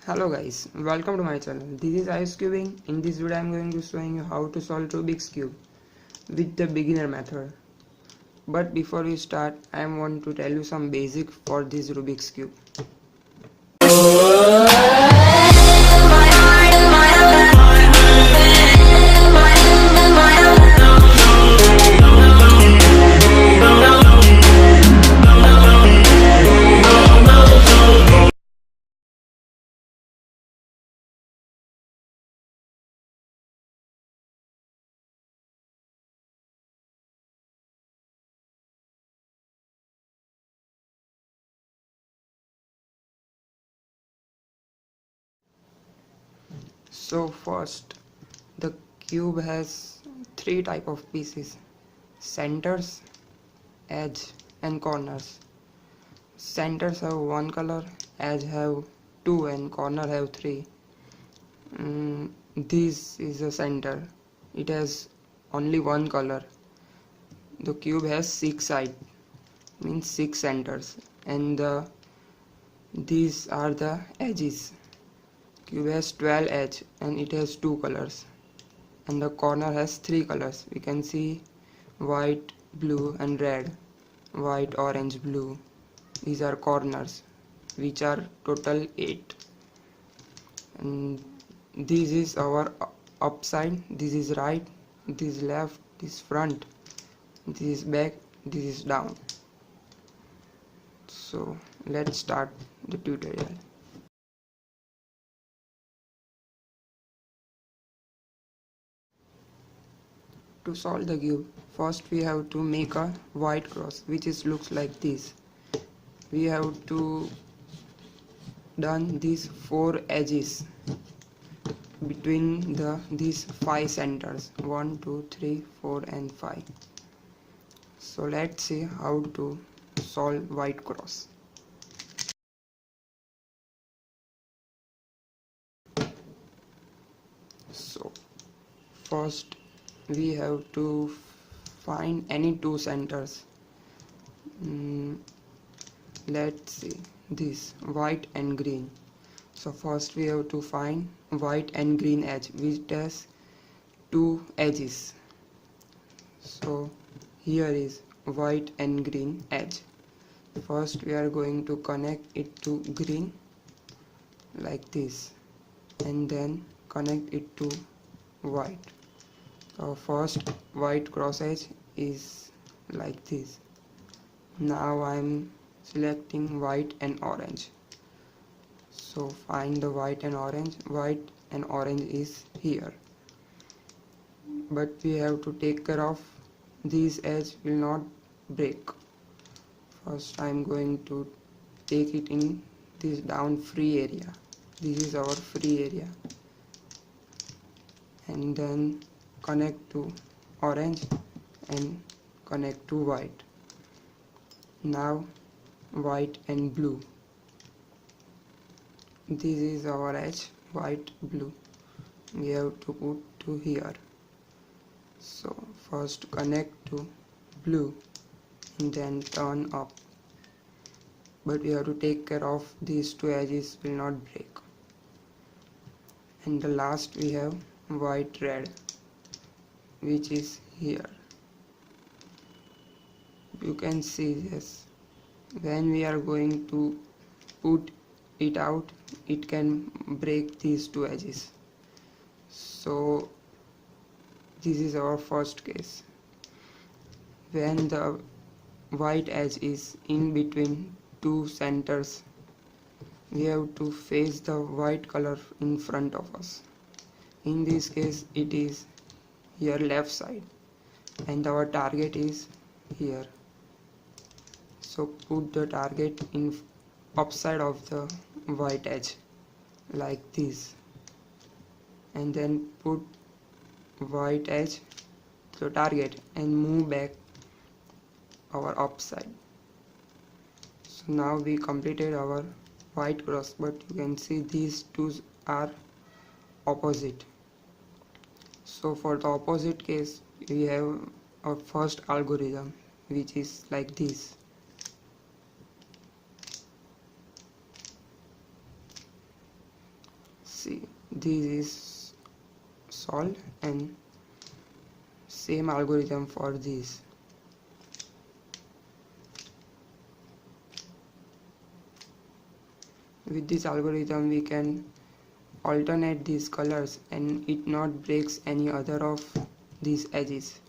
Hello guys, welcome to my channel. This is Ice Cubing. In this video I am going to showing you how to solve Rubik's Cube with the beginner method. But before we start, I want to tell you some basic for this Rubik's Cube. So first, the cube has three type of pieces: centers, edge and corners. Centers have one color, edge have two and corner have three. This is a center. It has only one color. The cube has 6 sides, means 6 centers, and these are the edges. Cube has 12 edge and it has 2 colors, and the corner has 3 colors. We can see white, blue and red. White, orange, blue. These are corners, which are total 8. And this is our upside. This is right, this is left, this is front, this is back, this is down. So let's start the tutorial. To solve the cube, first we have to make a white cross, which looks like this. We have to done these 4 edges between these 5 centers, 1, 2, 3, 4 and 5. So let's see how to solve white cross. So first we have to find any 2 centers. Let's see, this white and green. So first we have to find white and green edge, which has 2 edges. So here is white and green edge. First we are going to connect it to green like this, and then connect it to white. So first white cross edge is like this. Now I am selecting white and orange. So find the white and orange. White and orange is here, but we have to take care of these edge will not break. First I am going to take it in this down free area. This is our free area, and then connect to orange and connect to white. Now white and blue. This is our edge, white, blue. We have to put to here. So first connect to blue and then turn up. But we have to take care of these 2 edges will not break. And the last we have white, red, which is here. You can see this. When we are going to put it out, it can break these 2 edges. So this is our first case. When the white edge is in between 2 centers, we have to face the white color in front of us. In this case it is here left side, and our target is here. So put the target in upside of the white edge like this, and then put white edge to target and move back our upside. So now we completed our white cross, but you can see these 2 are opposite. So for the opposite case we have our first algorithm, which is like this. See, this is solved, and same algorithm for this. With this algorithm we can alternate these colors and it not breaks any other of these edges,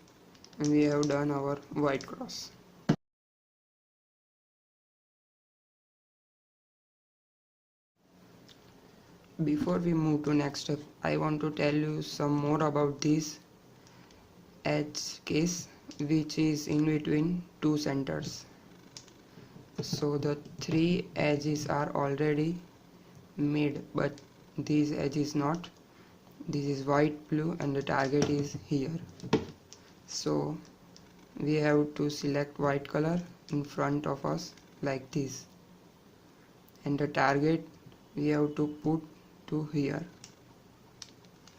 and we have done our white cross. Before we move to next step, I want to tell you some more about this edge case, which is in between two centers. So the three edges are already made, but this edge is not. This is white, blue, and the target is here. So we have to select white color in front of us like this, and the target we have to put to here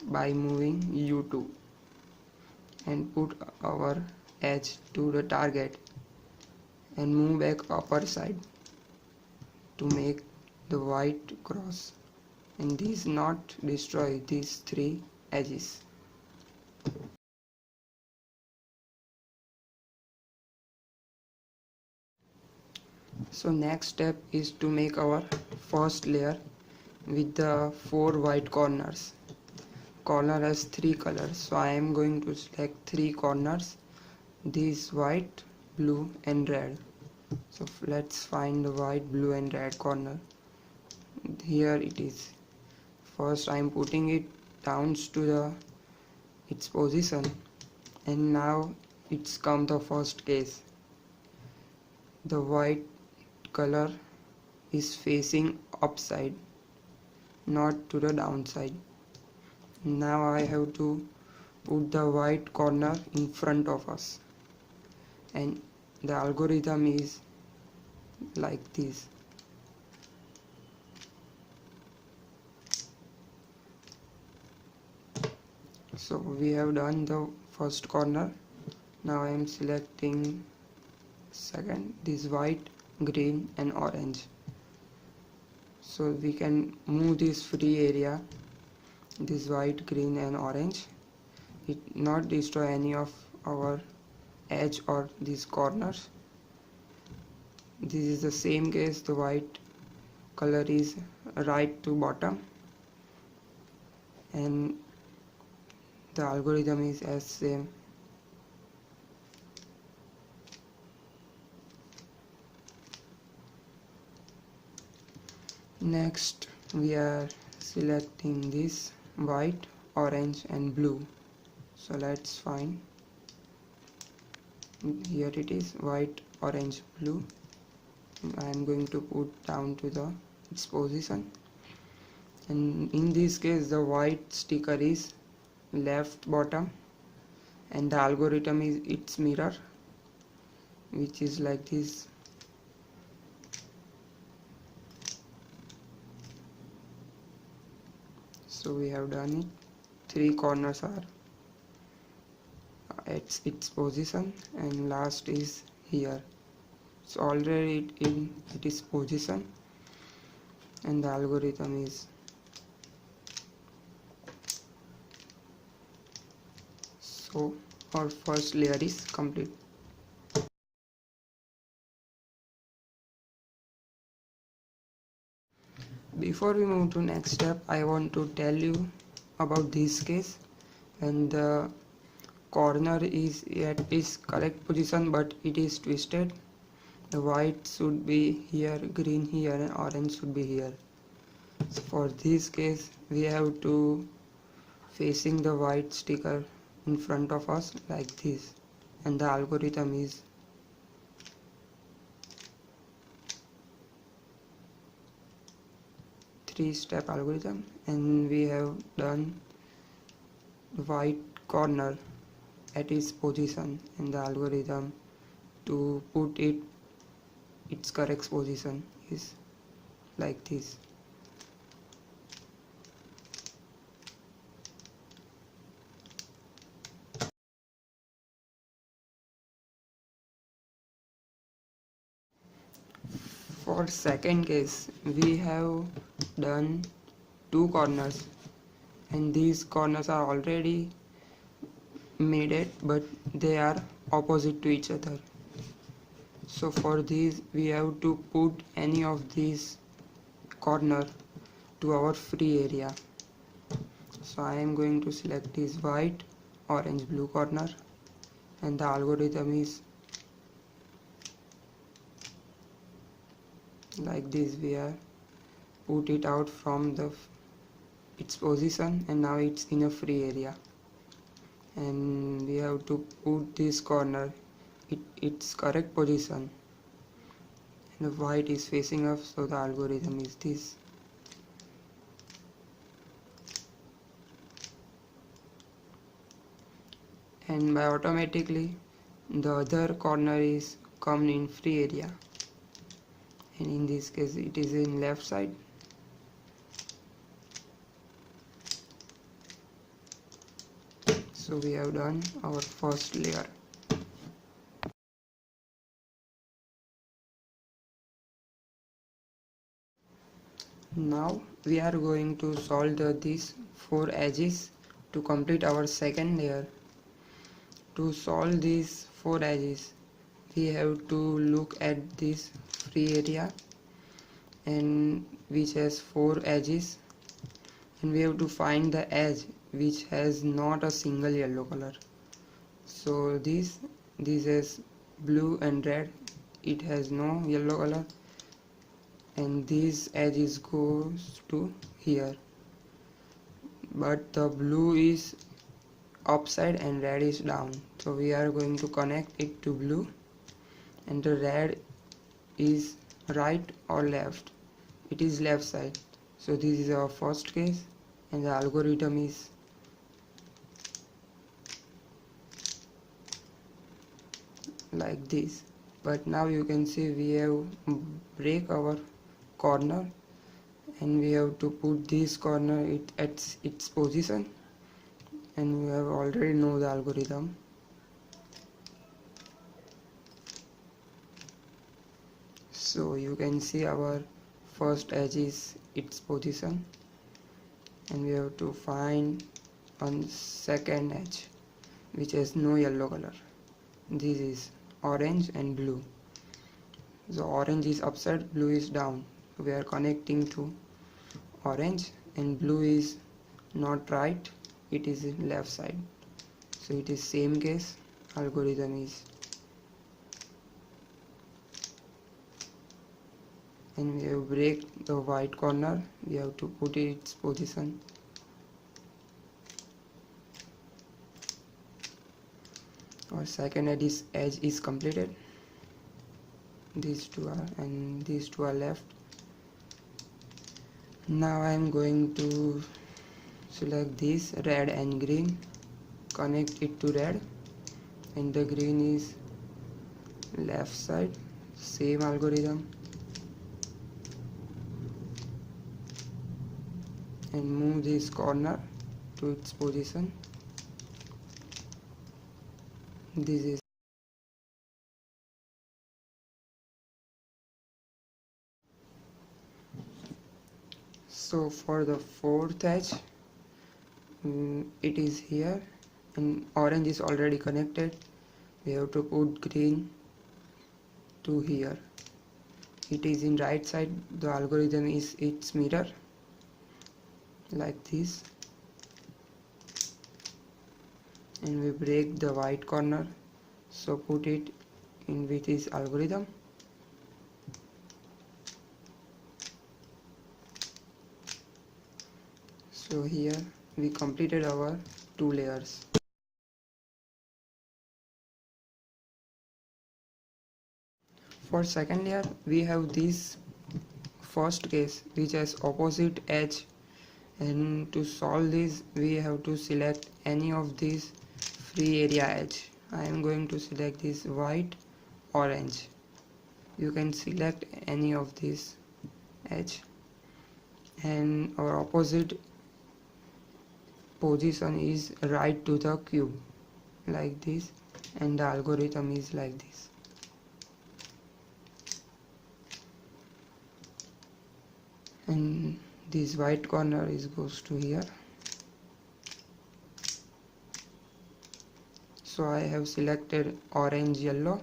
by moving U2, and put our edge to the target and move back upper side to make the white cross, and this not destroy these three edges. So next step is to make our first layer with the 4 white corners. Corner has 3 colors, so I am going to select 3 corners, this white, blue and red. So let's find the white, blue and red corner. Here it is. First I am putting it down to its position, and now it's come the first case. The white color is facing upside, not to the downside. Now I have to put the white corner in front of us, and the algorithm is like this. So we have done the first corner. Now I am selecting second, this white, green and orange. So we can move this free area, this white, green and orange. It not destroy any of our edge or these corners. This is the same case, the white color is right to bottom, and the algorithm is as same. Next we are selecting this white, orange and blue. So let's find, here it is, white, orange, blue. I am going to put down to its position, and in this case the white sticker is left bottom, and the algorithm is its mirror, which is like this. So we have done it. 3 corners are at its position, and last is here. So already it is position, and the algorithm is so our first layer is complete. Before we move to next step, I want to tell you about this case, and the corner is at its correct position but it is twisted. The white should be here, green here and orange should be here. So for this case we have to facing the white sticker in front of us like this, and the algorithm is three-step algorithm, and we have done the white corner at its position, and the algorithm to put its correct position is like this. For second case we have done two corners, and these corners are already made it, but they are opposite to each other. So for these we have to put any of these corner to our free area. So I am going to select this white, orange, blue corner, and the algorithm is like this. We are put it out from its position, and now it's in a free area, and we have to put this corner its correct position, and the white is facing up, so the algorithm is this. And by automatically the other corner is come in free area, and in this case it is in left side. So we have done our first layer. Now we are going to solve these four edges to complete our second layer. To solve these four edges, we have to look at this free area, and which has four edges, and we have to find the edge which has not a single yellow color. So this is blue and red, it has no yellow color, and this edges goes to here, but the blue is upside and red is down, so we are going to connect it to blue, and the red is right or left. It is left side, so this is our first case, and the algorithm is like this. But now you can see we have break our corner, and we have to put this corner at its position, and we have already know the algorithm. So you can see our first edge is its position, and we have to find on second edge which has no yellow color. This is orange and blue. So orange is upside, blue is down. So we are connecting to orange, and blue is not right, it is in left side, so it is same case. Algorithm is, and we have break the white corner, we have to put its position. Our second edge is completed. These two are, and these two are left. Now I am going to select this red and green, connect it to red, and the green is left side, same algorithm, and move this corner to its position. This is so for the fourth edge, it is here, and orange is already connected. We have to put green to here. It is in right side, the algorithm is its mirror, like this, and we break the white corner, so put it in with this algorithm. So here we completed our two layers. For second layer, we have this first case which has opposite edge, and to solve this we have to select any of these free area edge. I am going to select this white, orange. You can select any of this edge, and our opposite position is right to the cube, like this, and the algorithm is like this. And this white corner is goes to here. So I have selected orange yellow,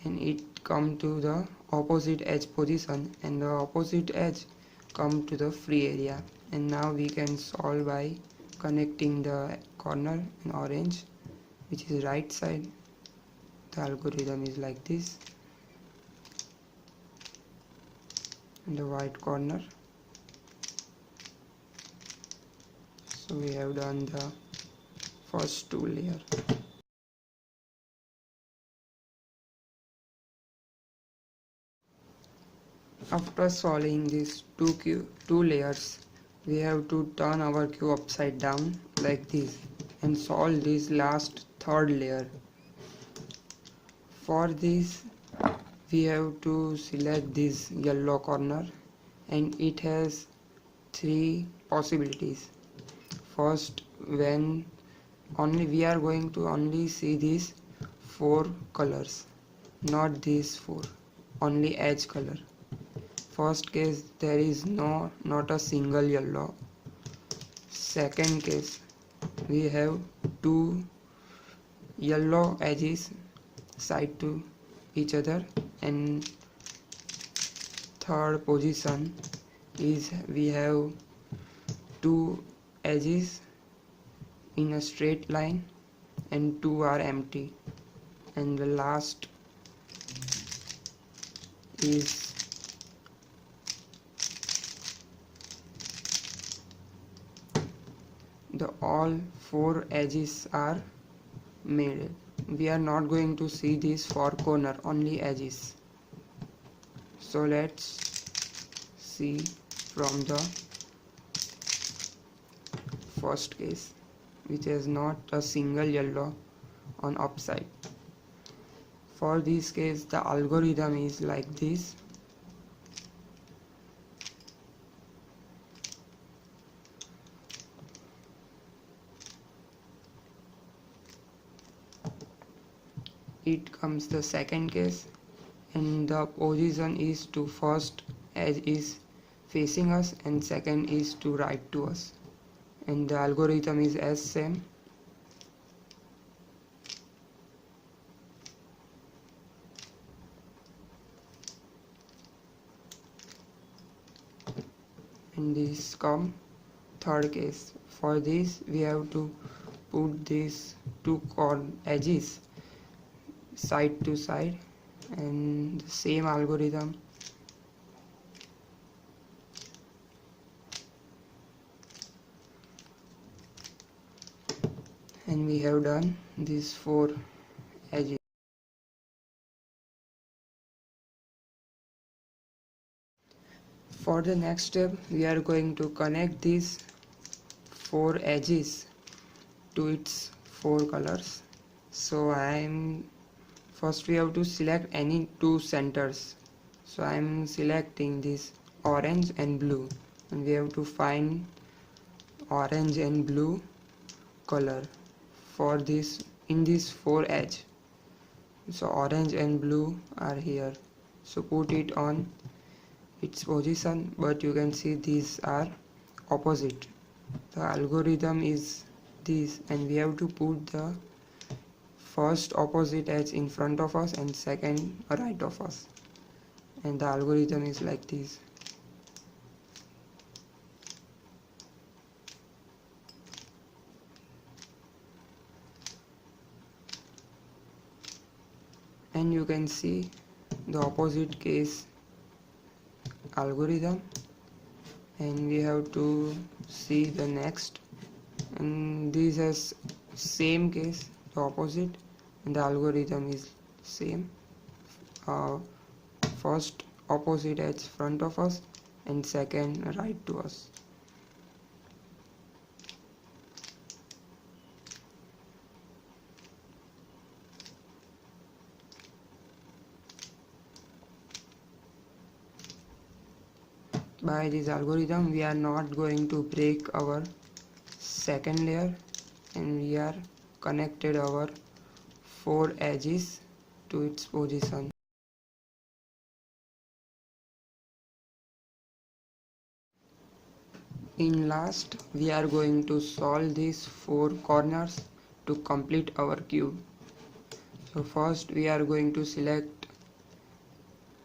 and it come to the opposite edge position, and the opposite edge come to the free area. And now we can solve by connecting the corner in orange, which is right side. The algorithm is like this, and the white corner. So we have done the first two layer. After solving these two layers, we have to turn our cube upside down like this and solve this last third layer. For this, we have to select this yellow corner, and it has three possibilities. First, when we are going to only see these four colors, not these four, only edge color. First case, there is not a single yellow. Second case, we have two yellow edges side to each other, and third position is we have two edges in a straight line and two are empty, and the last is the all four edges are made. We are not going to see these four corner, only edges. So let's see from the first case, which has not a single yellow on upside. For this case, the algorithm is like this. It comes the second case, and the position is to first edge is facing us and second is to right to us, and the algorithm is as same. And this come third case. For this, we have to put these two edges side to side, and the same algorithm. And we have done these four edges. For the next step, we are going to connect these four edges to its four colors. So first we have to select any two centers. So I am selecting this orange and blue, and we have to find orange and blue color for this in this four edge. So orange and blue are here, so put it on its position, but you can see these are opposite. The algorithm is this, and we have to put the first opposite edge in front of us and second right of us, and the algorithm is like this. And you can see the opposite case algorithm, and we have to see the next, and this has same case, the opposite, and the algorithm is same. First opposite edge front of us and second right to us. By this algorithm, we are not going to break our second layer, and we are connected our four edges to its position. In last, we are going to solve these 4 corners to complete our cube. So first we are going to select,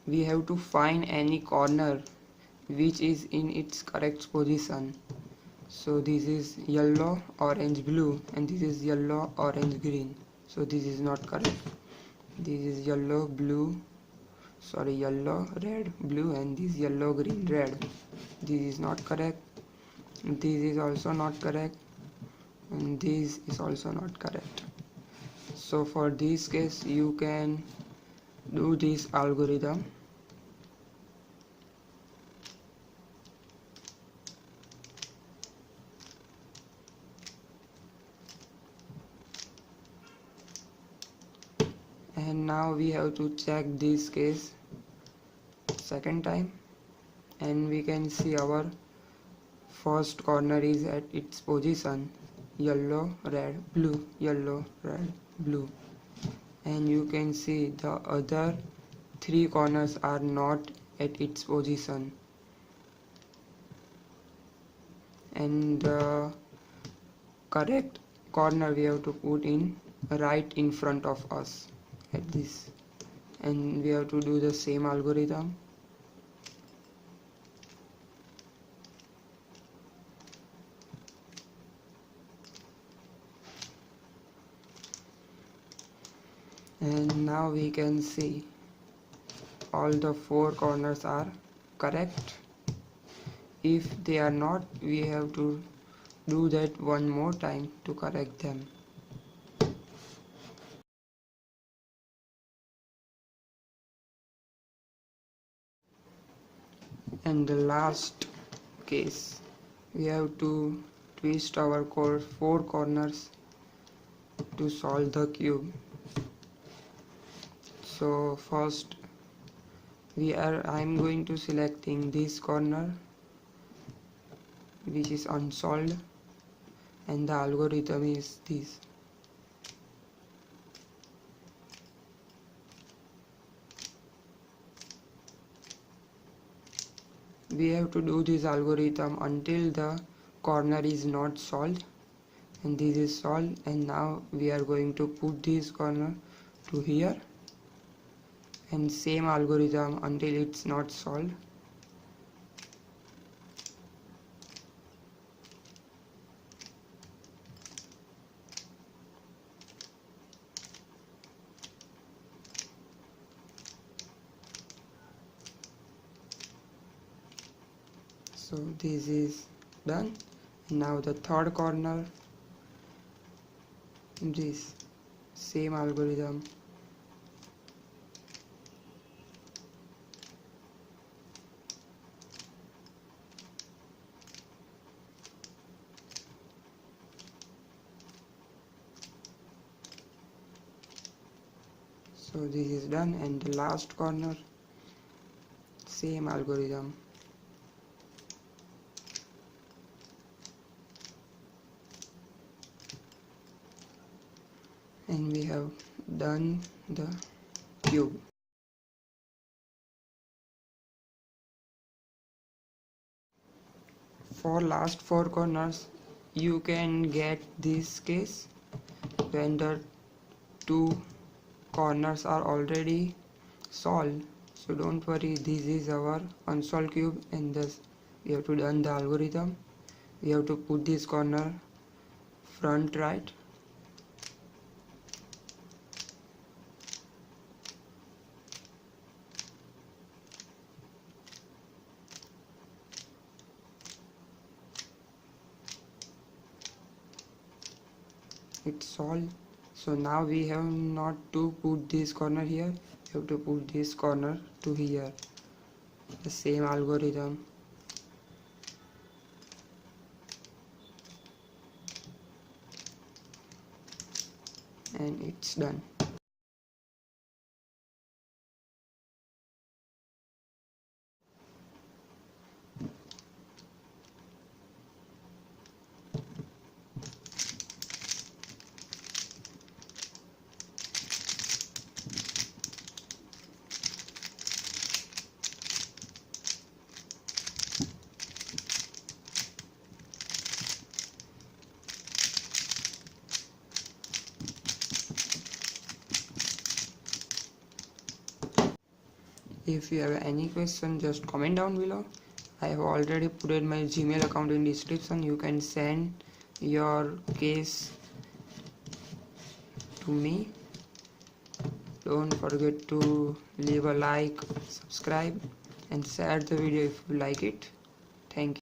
we have to find any corner which is in its correct position. So this is yellow, orange, blue, and this is yellow, orange, green. So this is not correct. This is yellow, red, blue, and this yellow, green, red. This is not correct. This is also not correct, and this is also not correct. So for this case you can do this algorithm. And now we have to check this case second time, and we can see our first corner is at its position, yellow, red, blue, yellow, red, blue, and you can see the other 3 corners are not at its position, and the correct corner we have to put in right in front of us at this, and we have to do the same algorithm. And now we can see all the 4 corners are correct. If they are not, we have to do that one more time to correct them. And the last case, we have to twist our 4 corners to solve the cube. So first I am going to selecting this corner which is unsolved, and the algorithm is this. We have to do this algorithm until the corner is not solved, and this is solved, and now we are going to put this corner to here, and same algorithm until it's not solved. So this is done. Now the third corner, this same algorithm. So this is done, and the last corner, same algorithm. And we have done the cube. For last 4 corners, you can get this case when the 2 corners are already solved. So don't worry, this is our unsolved cube, and thus we have to done the algorithm. We have to put this corner front right, it's solved. So now we have not to put this corner here, we have to put this corner to here, the same algorithm. And it's done. If you have any question, just comment down below. I have already put my Gmail account in description. You can send your case to me. Don't forget to leave a like, subscribe and share the video if you like it. Thank you.